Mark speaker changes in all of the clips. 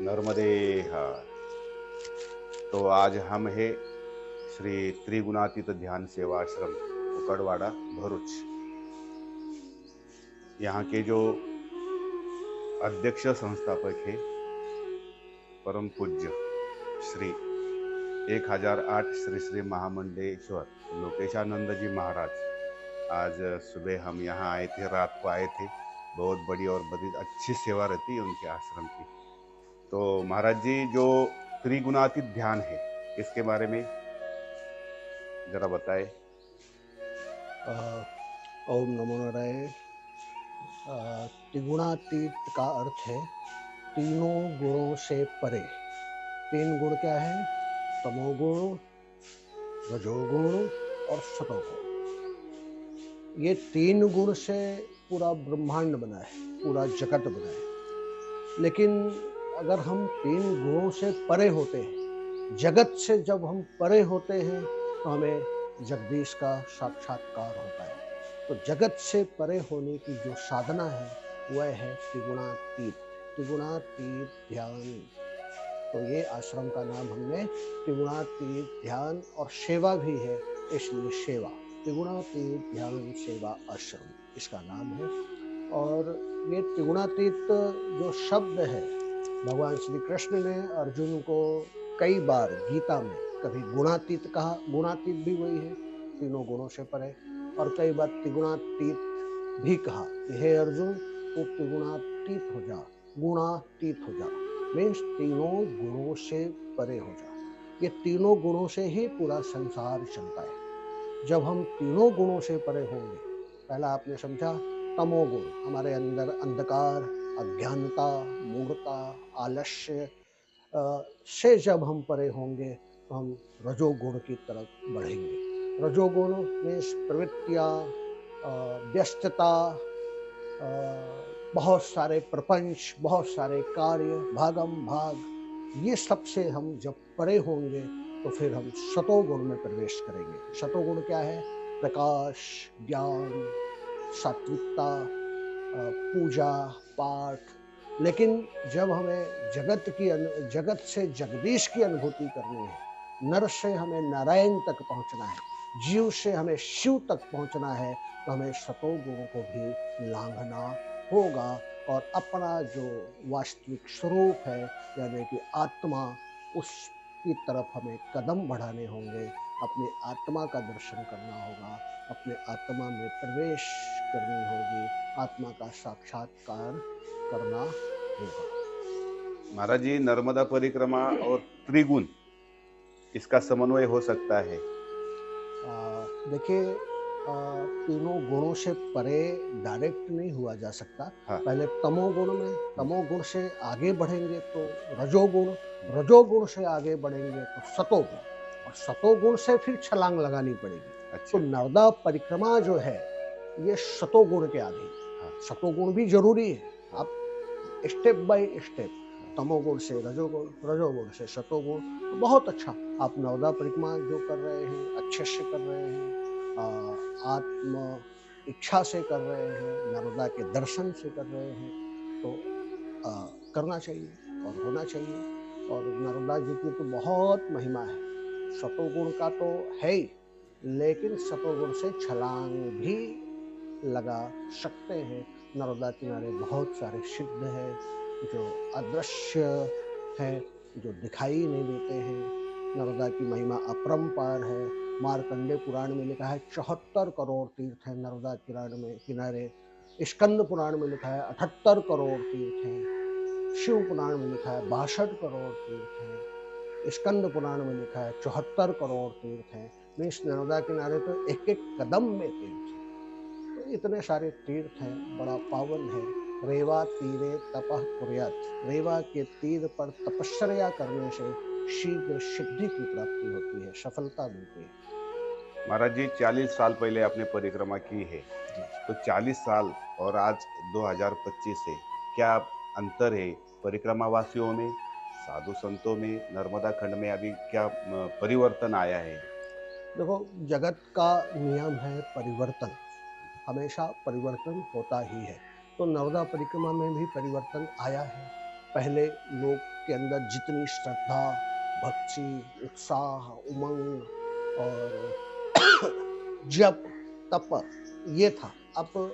Speaker 1: नर्मदे हर। तो आज हम है श्री त्रिगुणातीत ध्यान सेवा आश्रम कुकड़वाड़ा भरूच। यहाँ के जो अध्यक्ष संस्थापक है परम पूज्य श्री 1008 श्री श्री महामंडलेश्वर लोकेशानंद जी महाराज। आज सुबह हम यहाँ आए थे, रात को आए थे। बहुत बड़ी और बड़ी अच्छी सेवा रहती है उनके आश्रम की। तो महाराज जी, जो त्रिगुणातीत ध्यान है इसके बारे में जरा बताए।
Speaker 2: ओम नमो नारायण। त्रिगुणातीत का अर्थ है तीनों गुणों से परे। तीन गुण क्या है? तमोगुण, रजोगुण और सतोगुण। ये तीन गुण से पूरा ब्रह्मांड बना है, पूरा जगत बना है। लेकिन अगर हम तीन गुणों से परे होते हैं, जगत से जब हम परे होते हैं, तो हमें जगदीश का साक्षात्कार होता है। तो जगत से परे होने की जो साधना है वह है त्रिगुणातीत। त्रिगुणातीत ध्यान। तो ये आश्रम का नाम हमने त्रिगुणातीत ध्यान और सेवा भी है, इसलिए सेवा त्रिगुणातीत ध्यान सेवा आश्रम इसका नाम है। और ये त्रिगुणातीत जो शब्द है, भगवान श्री कृष्ण ने अर्जुन को कई बार गीता में कभी गुणातीत कहा, गुणातीत भी वही है, तीनों गुणों से परे। और कई बार त्रिगुणातीत भी कहा कि हे अर्जुन, तू त्रिगुणातीत हो जा, गुणातीत हो जा, मीन्स तीनों गुणों से परे हो जा। ये तीनों गुणों से ही पूरा संसार चलता है। जब हम तीनों गुणों से परे होंगे, पहला आपने समझा तमोगुण, हमारे अंदर अंधकार, अज्ञानता, मूढ़ता, आलस्य से जब हम परे होंगे तो हम रजोगुण की तरफ बढ़ेंगे। रजोगुण में प्रवृत्तियाँ, व्यस्तता, बहुत सारे प्रपंच, बहुत सारे कार्य, भागम भाग, ये सब से हम जब परे होंगे तो फिर हम सतोगुण में प्रवेश करेंगे। सतोगुण क्या है? प्रकाश, ज्ञान, सात्विकता, पूजा पाठ। लेकिन जब हमें जगत से जगदीश की अनुभूति करनी है, नर से हमें नारायण तक पहुंचना है, जीव से हमें शिव तक पहुंचना है, तो हमें सतोगुण को भी लांघना होगा। और अपना जो वास्तविक स्वरूप है, यानी कि आत्मा, उसकी तरफ हमें कदम बढ़ाने होंगे। अपनी आत्मा का दर्शन करना होगा, अपने आत्मा में प्रवेश करनी होगी, आत्मा का साक्षात्कार करना होगा।
Speaker 1: महाराज जी, नर्मदा परिक्रमा और त्रिगुण इसका समन्वय हो सकता है?
Speaker 2: देखिए, तीनों गुणों से परे डायरेक्ट नहीं हुआ जा सकता।
Speaker 1: हाँ।
Speaker 2: पहले तमोगुण में,
Speaker 1: हम्म,
Speaker 2: तमोगुण से आगे बढ़ेंगे तो रजोगुण, रजोगुण से आगे बढ़ेंगे तो सतोगुण, और सतोगुण से फिर छलांग लगानी पड़ेगी। तो
Speaker 1: अच्छा।
Speaker 2: नर्मदा परिक्रमा जो है, ये सतोगुण के अधीन है।
Speaker 1: हाँ।
Speaker 2: सतोगुण भी जरूरी है।
Speaker 1: हाँ।
Speaker 2: आप स्टेप बाय स्टेप,
Speaker 1: हाँ।
Speaker 2: तमोगुण से रजोगुण, रजोगुण से सतोगुण, तो बहुत अच्छा। आप नवदा परिक्रमा जो कर रहे हैं, अच्छे से कर रहे हैं, आत्म इच्छा से कर रहे हैं, नर्मदा के दर्शन से कर रहे हैं, तो अ, करना चाहिए और होना चाहिए। और नर्मदा जी की तो बहुत महिमा है। सतोगुण का तो है ही, लेकिन सतोगुण से छलांग भी लगा सकते हैं। नर्मदा किनारे बहुत सारे सिद्ध हैं जो अदृश्य हैं, जो दिखाई नहीं देते हैं। नर्मदा की महिमा अपरंपार है। मार्कंडे पुराण में लिखा है 74 करोड़ तीर्थ हैं नर्मदा किनारे। स्कंद पुराण में लिखा है 78 करोड़ तीर्थ हैं। शिव पुराण में लिखा है 62 करोड़ तीर्थ हैं। स्कंद पुराण में लिखा है 74 करोड़ तीर्थ हैं। मीन्स नर्मदा किनारे तो एक एक कदम में तीर्थ है। तो इतने सारे तीर्थ हैं, बड़ा पावन है। रेवा तीरे तपः कुर्यात्, रेवा के तीर पर तपस्या करने से शीघ्र सिद्धि की प्राप्ति होती है, सफलता मिलती है।
Speaker 1: महाराज जी, 40 साल पहले आपने परिक्रमा की है,
Speaker 2: जी।
Speaker 1: तो 40 साल और आज 2025 है, क्या अंतर है परिक्रमा वासियों में, साधु संतों में, नर्मदा खंड में अभी क्या परिवर्तन आया है?
Speaker 2: देखो, जगत का नियम है परिवर्तन, हमेशा परिवर्तन होता ही है। तो नर्मदा परिक्रमा में भी परिवर्तन आया है। पहले लोग के अंदर जितनी श्रद्धा, भक्ति, उत्साह, उमंग और जप, तप ये था। अब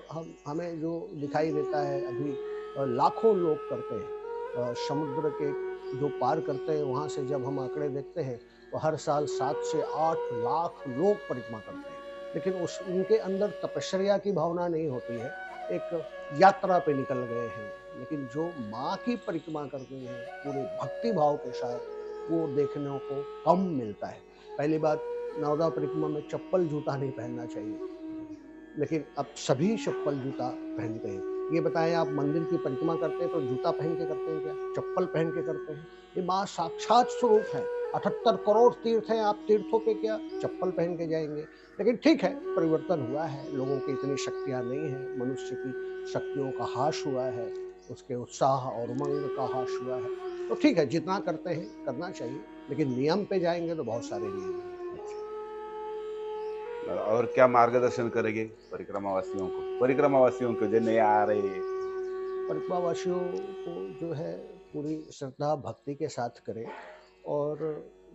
Speaker 2: हमें जो दिखाई देता है अभी लाखों लोग करते हैं। समुद्र के जो पार करते हैं वहाँ से जब हम आंकड़े देखते हैं तो हर साल 7 से 8 लाख लोग परिक्रमा करते हैं। लेकिन उस उनके अंदर तपस्या की भावना नहीं होती है, एक यात्रा पे निकल गए हैं। लेकिन जो माँ की परिक्रमा करते हैं पूरे भक्ति भाव के साथ, वो देखने को कम मिलता है। पहली बात, नर्मदा परिक्रमा में चप्पल जूता नहीं पहनना चाहिए, लेकिन अब सभी चप्पल जूता पहनते हैं। ये बताएं, आप मंदिर की परिक्रमा करते हैं तो जूता पहन के करते हैं क्या? चप्पल पहन के करते हैं? ये माँ साक्षात स्वरूप है। 78 करोड़ तीर्थ हैं, आप तीर्थों पे क्या चप्पल पहन के जाएंगे? लेकिन ठीक है, परिवर्तन हुआ है, लोगों की इतनी शक्तियां नहीं है, मनुष्य की शक्तियों का हाश हुआ है, उसके उत्साह और उमंग का हाश हुआ है। तो ठीक है, जितना करते हैं करना चाहिए, लेकिन नियम पे जाएंगे तो बहुत सारे नियम हैं।
Speaker 1: और क्या मार्गदर्शन करेंगे परिक्रमावासियों को जो नए आ रहे हैं?
Speaker 2: परिक्रमावासियों को जो है पूरी श्रद्धा भक्ति के साथ करें। और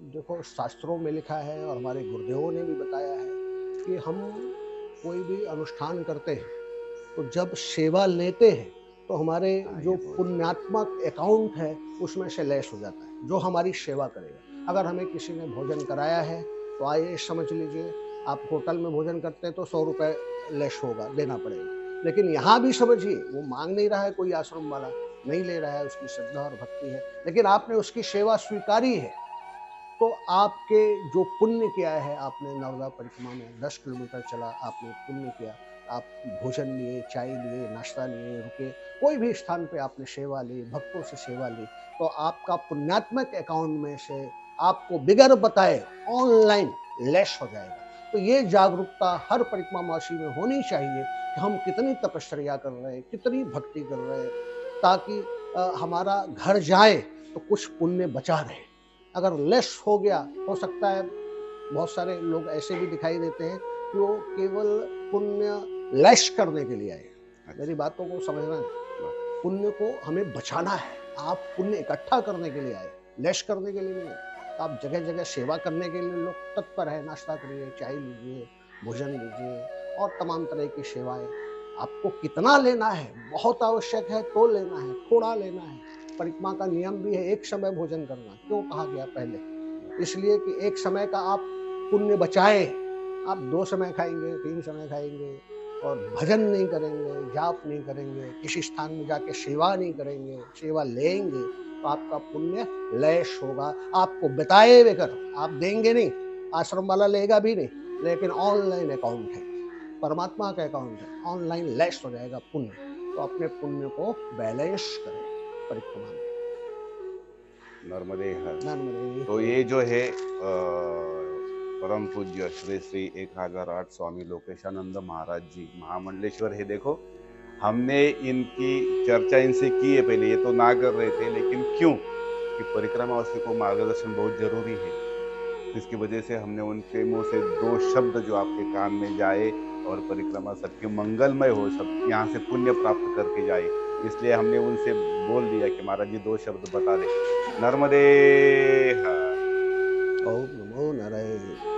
Speaker 2: देखो, शास्त्रों में लिखा है और हमारे गुरुदेवों ने भी बताया है कि हम कोई भी अनुष्ठान करते हैं तो जब सेवा लेते हैं तो हमारे
Speaker 1: हाँ,
Speaker 2: जो
Speaker 1: ये बहुत
Speaker 2: पुण्यात्मक अकाउंट है उसमें से लेस हो जाता है जो हमारी सेवा करेगा। अगर हमें किसी ने भोजन कराया है तो आइए समझ लीजिए, आप होटल में भोजन करते हैं तो 100 रुपये लेस होगा, देना पड़ेगा। लेकिन यहाँ भी समझिए, वो मांग नहीं रहा है, कोई आश्रम वाला नहीं ले रहा है, उसकी श्रद्धा और भक्ति है, लेकिन आपने उसकी सेवा स्वीकारी है। तो आपके जो पुण्य किया है, आपने नर्मदा परिक्रमा में 10 किलोमीटर चला, आपने पुण्य किया, आप भोजन लिए, चाय लिए, नाश्ता लिए, रुके, कोई भी स्थान पे आपने सेवा ली, भक्तों से सेवा ली, तो आपका पुण्यात्मक अकाउंट में से आपको बिगर बताए ऑनलाइन लेस हो जाएगा। तो ये जागरूकता हर परिक्रमावासी में होनी चाहिए कि हम कितनी तपस्या कर रहे हैं, कितनी भक्ति कर रहे हैं, ताकि हमारा घर जाए तो कुछ पुण्य बचा रहे। अगर लेस हो गया, हो सकता है बहुत सारे लोग ऐसे भी दिखाई देते हैं कि वो केवल पुण्य लेस करने के लिए आए। मेरी बातों को समझना है, पुण्य को हमें बचाना है। आप पुण्य इकट्ठा करने के लिए आए, लेस करने के लिए नहीं आए। तो आप जगह जगह सेवा करने के लिए लोग तत्पर है, नाश्ता करिए, चाय लीजिए, भोजन लीजिए और तमाम तरह की सेवाएं। आपको कितना लेना है, बहुत आवश्यक है तो लेना है, थोड़ा लेना है। परिक्रमा का नियम भी है एक समय भोजन करना। क्यों कहा गया पहले? इसलिए कि एक समय का आप पुण्य बचाए। आप 2 समय खाएंगे, 3 समय खाएंगे और भजन नहीं करेंगे, जाप नहीं करेंगे, किसी स्थान में जाके सेवा नहीं करेंगे, सेवा लेंगे, तो आपका पुण्य लेस होगा। आपको बताए बगैर आप देंगे नहीं, आश्रम वाला लेगा भी नहीं, लेकिन ऑनलाइन अकाउंट है, परमात्मा का अकाउंट है, ऑनलाइन लेस हो जाएगा पुण्य। तो अपने पुण्य को बैलेंस करें परिक्रमा में।
Speaker 1: नर्मदे हर।
Speaker 2: नर्मदे
Speaker 1: तो ये जो है परम पूज्य श्री श्री 1008 स्वामी लोकेशानंद महाराज जी महामंडलेश्वर है। देखो, हमने इनकी चर्चा इनसे की है पहले, ये तो ना कर रहे थे, लेकिन क्यों कि परिक्रमावासी को मार्गदर्शन बहुत जरूरी है। इसकी वजह से हमने उनके मुंह से 2 शब्द जो आपके कान में जाए और परिक्रमा सबकी मंगलमय हो, सब यहाँ से पुण्य प्राप्त करके जाए, इसलिए हमने उनसे बोल दिया कि महाराज जी 2 शब्द बता दे। नर्मदे हर।
Speaker 2: ओम नमो नारायण।